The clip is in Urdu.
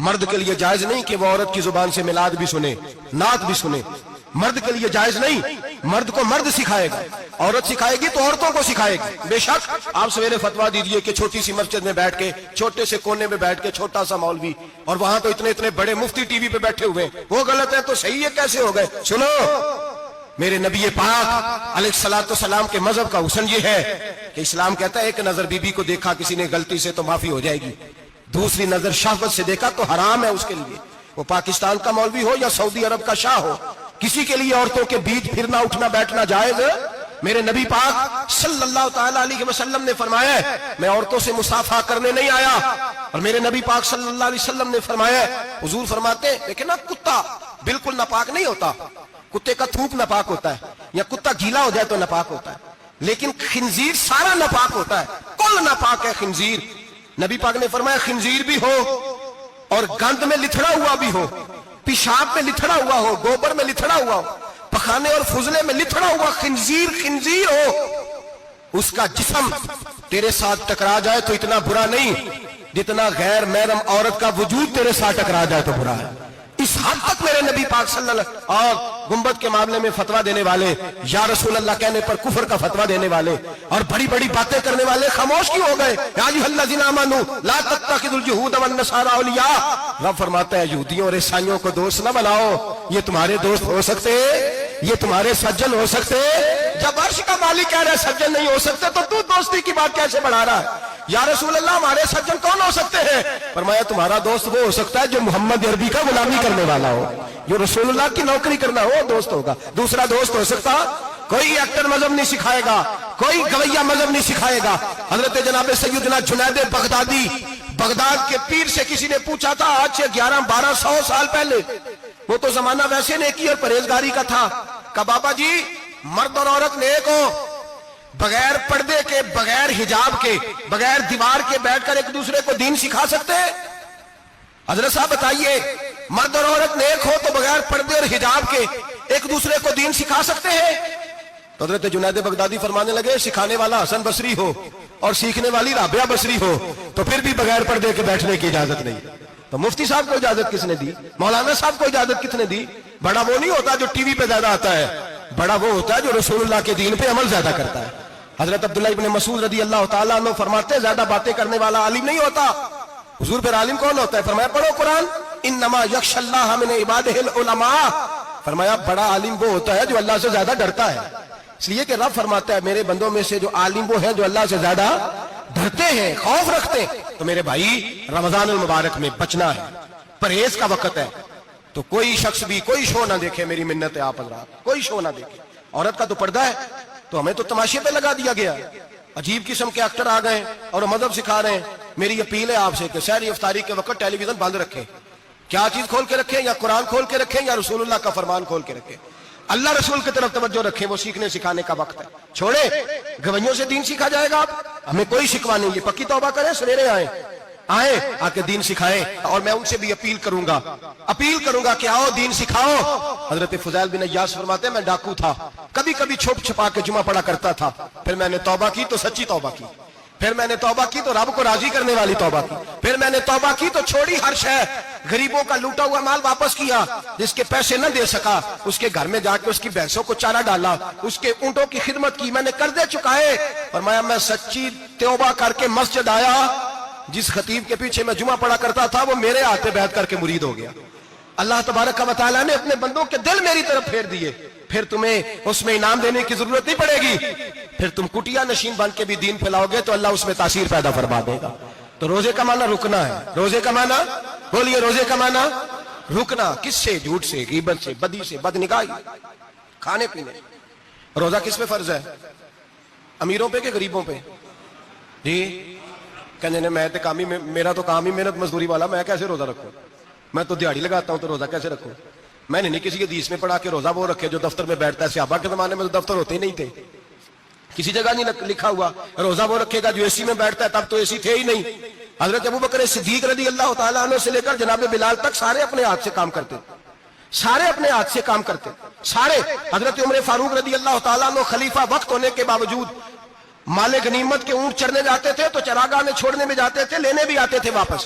مرد کے لیے جائز نہیں کہ وہ عورت کی زبان سے میلاد بھی سنے، نعت بھی سنے، مرد کے لیے جائز نہیں. مرد کو مرد سکھائے گا، عورت سکھائے گی تو عورتوں کو سکھائے گی. بے شک آپ سویرے فتوا دیجئے کہ چھوٹی سی مسجد میں بیٹھ کے، چھوٹے سے کونے میں بیٹھ کے چھوٹا سا مولوی، اور وہاں تو اتنے بڑے مفتی ٹی وی پہ بیٹھے ہوئے ہیں، وہ غلط ہے تو صحیح ہے کیسے ہو گئے؟ سنو، میرے نبی پاک علیہ الصلوۃ والسلام کے مذہب کا حسن یہ ہے کہ اسلام کہتا ہے ایک نظر بی بی کو دیکھا کسی نے غلطی سے تو معافی ہو جائے گی، دوسری نظر شہوت سے دیکھا تو حرام ہے اس کے لیے، وہ پاکستان کا مولوی ہو یا سعودی عرب کا شاہ ہو، کسی کے لیے عورتوں کے بیچ پھرنا اٹھنا بیٹھنا جائز ہے؟ میرے نبی پاک صلی اللہ تعالی علیہ وسلم نے فرمایا ہے میں عورتوں سے مصافحہ کرنے نہیں آیا. اور میرے نبی پاک صلی اللہ علیہ وسلم نے فرمایا ہے، حضور فرماتے ہیں دیکھیں نا، کتا بالکل ناپاک نہیں ہوتا، کتے کا تھوک ناپاک ہوتا ہے، یا کتا گیلا ہو جائے تو ناپاک ہوتا ہے، لیکن خنزیر سارا ناپاک ہوتا ہے، کل ناپاک ہے خنزیر. نبی پاک نے فرمایا خنزیر بھی ہو اور گند میں لتھڑا ہوا بھی ہو، پیشاب میں لتھڑا ہوا ہو، گوبر میں لتھڑا ہوا ہو، پخانے اور فضلے میں لتھڑا ہوا خنزیر ہو، اس کا جسم تیرے ساتھ ٹکرا جائے تو اتنا برا نہیں جتنا غیر محرم عورت کا وجود تیرے ساتھ ٹکرا جائے تو برا ہے. اس حد تک میرے نبی پاک صلی اللہ علیہ وسلم، اور گنبد کے معاملے میں فتویٰ دینے والے، یا رسول اللہ کہنے پر کفر کا فتویٰ دینے والے اور بڑی بڑی باتیں کرنے والے خاموش کیوں ہو گئے؟ یا ایھا الذین آمنوا لا تتخذوا اليہود والنصارى اولیاء. رب فرماتا ہے یہودیوں اور عیسائیوں کو دوست نہ بناؤ، یہ تمہارے دوست ہو سکتے، یہ تمہارے سجن ہو سکتے. جب عرش کا مالک کہہ رہا ہے سجن نہیں ہو سکتے تو دوستی کی بات کیسے بڑھا رہا ہے؟ یا رسول اللہ ہمارے سجن کون ہو سکتے ہیں؟ فرمایا تمہارا دوست وہ ہو سکتا ہے جو محمد عربی کا غلامی کرنے والا ہو، جو رسول اللہ کی نوکری کرنا ہو، دوست ہوگا. دوسرا دوست ہو سکتا؟ کوئی ایکٹر مذہب نہیں سکھائے گا، کوئی گویہ مذہب نہیں سکھائے گا. حضرت جناب سیدنا جنید بغدادی، بغداد کے پیر سے کسی نے پوچھا تھا آج سے 1100-1200 سال پہلے، وہ تو زمانہ ویسے نیکی اور پرہیزگاری کا تھا، کہ بابا جی مرد اور عورت نیک ہو، بغیر پردے کے، بغیر حجاب کے، بغیر دیوار کے بیٹھ کر ایک دوسرے کو دین سکھا سکتے ہیں؟ حضرت صاحب بتائیے، مرد اور عورت نیک ہو تو بغیر پردے اور حجاب کے ایک دوسرے کو دین سکھا سکتے ہیں؟ تو حضرت جنید بغدادی فرمانے لگے سکھانے والا حسن بصری ہو اور سیکھنے والی رابعہ بصری ہو تو پھر بھی بغیر پردے کے بیٹھنے کی اجازت نہیں. تو مفتی صاحب کو اجازت کس نے دی؟ مولانا صاحب کو اجازت کس نے دی؟ بڑا وہ نہیں ہوتا جو ٹی وی پہ زیادہ آتا ہے، بڑا وہ ہوتا ہے جو رسول اللہ کے دین پہ عمل زیادہ کرتا ہے. حضرت عبداللہ ابن مسعود رضی اللہ تعالیٰ عنہ فرماتے ہیں زیادہ باتیں کرنے والا عالم نہیں ہوتا. حضور پھر عالم کون ہوتا ہے؟ فرمایا پڑھو قرآن، انما یخشی اللہ من عبادہ العلماء. فرمایا بڑا عالم وہ ہوتا ہے جو اللہ سے زیادہ ڈرتا ہے، اس لیے کہ رب فرماتا ہے میرے بندوں میں سے جو عالم وہ ہیں جو اللہ سے زیادہ ڈرتے ہیں، خوف رکھتے ہیں. تو میرے بھائی رمضان المبارک میں بچنا ہے، پرہیز کا وقت ہے، تو کوئی شخص بھی کوئی شو نہ دیکھے، میری منت ہے آپ حضرات، کوئی شو نہ دیکھے. عورت کا تو پردہ ہے تو ہمیں تو تماشے پہ لگا دیا گیا، عجیب قسم کے ایکٹر آ گئے اور مذہب سکھا رہے ہیں. میری اپیل ہے آپ سے کہ سحری افطاری کے وقت ٹیلی ویژن بند رکھیں. کیا چیز کھول کے رکھیں؟ یا قرآن کھول کے رکھیں یا رسول اللہ کا فرمان کھول کے رکھیں. اللہ رسول کی طرف توجہ رکھیں، وہ سیکھنے سکھانے کا وقت ہے. چھوڑے گویوں سے دین سیکھا جائے گا، ہمیں کوئی شکوا نہیں. یہ پکی توبہ کریں، سویرے آئیں آ کے دین سکھائیں. اور میں ان سے بھی اپیل کروں گا کہ آؤ دین سکھاؤ. حضرت فضیل بن عیاض فرماتے ہیں میں ڈاکو تھا، کبھی کبھی چھپ چھپا کے جمعہ پڑھا کرتا تھا، پھر میں نے توبہ کی تو سچی توبہ کی، پھر میں نے توبہ کی تو رب کو راضی کرنے والی توبہ کی، پھر میں نے توبہ کی تو چھوڑی ہر شے، غریبوں کا لوٹا ہوا مال واپس کیا، جس کے پیسے نہ دے سکا اس کے گھر میں جا کے اس کی بھینسوں کو چارہ ڈالا، اس کے اونٹوں کی خدمت کی، میں نے قرضے چکائے. فرمایا میں سچی توبہ کر کے مسجد آیا، جس خطیب کے پیچھے میں جمعہ پڑھا کرتا تھا وہ میرے ہاتھے بیعت کر کے مرید ہو گیا. اللہ تبارک و تعالیٰ نے اپنے بندوں کے دل میری طرف پھیر دیے، پھر تمہیں اس میں انعام دینے کی ضرورت نہیں پڑے گی. پھر تم کٹیا نشین بن کے بھی دین پھیلاؤ گے تو اللہ اس میں تاثیر پیدا فرما دے گا. تو روزے کا معنی رکنا ہے. روزے کا معنی بولیے، روزے کا معنی رکنا. کس سے؟ جھوٹ سے، غیبت سے، بدی سے، بد نگاہی، کھانے پینے. روزہ کس پہ فرض ہے؟ امیروں پہ کہ غریبوں پہ؟ جی کہنے میں تو کام ہی، میرا تو کام ہی محنت مزدوری والا، میں کیسے روزہ رکھوں؟ میں تو دیہڑی لگاتا ہوں تو روزہ کیسے رکھوں؟ میں نے نہیں کسی حدیث میں پڑھا کہ روزہ وہ رکھے جو دفتر میں بیٹھتا ہے. صحابہ کے زمانے میں تو دفتر ہوتے ہی نہیں تھے، کسی جگہ نہیں لکھا ہوا روزہ وہ رکھے گا جو اے سی میں بیٹھتا ہے، تب تو اے سی تھے ہی نہیں. حضرت ابوبکر صدیق رضی اللہ تعالیٰ عنہ سے لے کر جناب بلال تک سارے اپنے ہاتھ سے کام کرتے، سارے اپنے ہاتھ سے کام کرتے سارے. حضرت عمر فاروق رضی اللہ تعالیٰ عنہ خلیفہ وقت ہونے کے باوجود مال غنیمت کے اونٹ چرنے جاتے تھے تو چراگاہ میں چھوڑنے میں جاتے تھے، لینے بھی آتے تھے واپس.